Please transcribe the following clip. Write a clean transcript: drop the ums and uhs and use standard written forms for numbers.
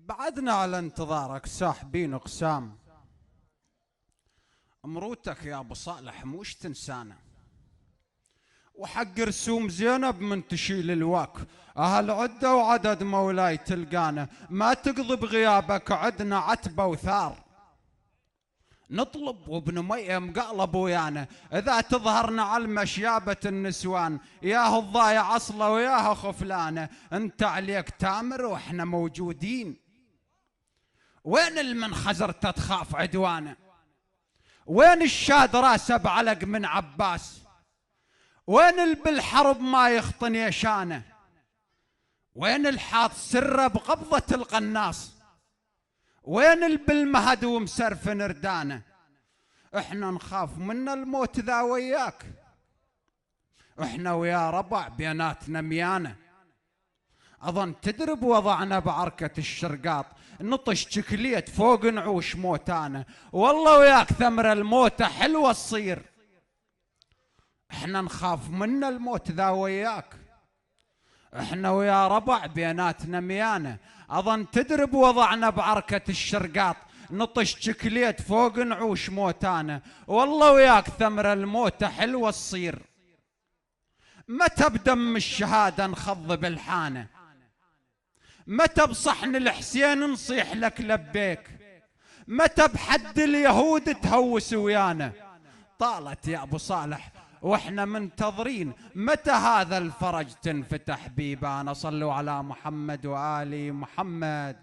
بعدنا على انتظارك ساحبين اقسام. مروتك يا ابو صالح موش تنسانا، وحق رسوم زينب من تشيل الواك. اهل عده وعدد مولاي تلقانا، ما تقضي بغيابك عدنا عتبه وثار. نطلب وابن مي مقلب ويانا، اذا تظهرنا على المشيابة النسوان، ياه الضايع اصله وياه خفلانه. انت عليك تامر واحنا موجودين. وين المنخزر تخاف عدوانه؟ وين الشاد راسه بعلق من عباس؟ وين بالحرب ما يخطن يشانه؟ وين الحاط سره بقبضة القناص؟ وين بالمهد ومسرف نردانه؟ احنا نخاف من الموت ذا وياك، احنا ويا ربع بيناتنا ميانه. اظن تدري بوضعنا بعركة الشرقاط، نطش شكليت فوق نعوش موتانا. والله وياك ثمر الموت حلوة تصير، احنا نخاف من الموت ذا وياك، احنا ويا ربع بيناتنا ميانه. اظن تدري بوضعنا بعركة الشرقاط، نطش شكليت فوق نعوش موتانا. والله وياك ثمر الموت حلوة تصير، متى بدم الشهادة نخض بالحانه؟ متى بصحن الحسين نصيح لك لبيك؟ متى بحد اليهود تهوس ويانا؟ طالت يا ابو صالح واحنا منتظرين، متى هذا الفرج تنفتح بيبانا؟ صلوا على محمد وآل محمد.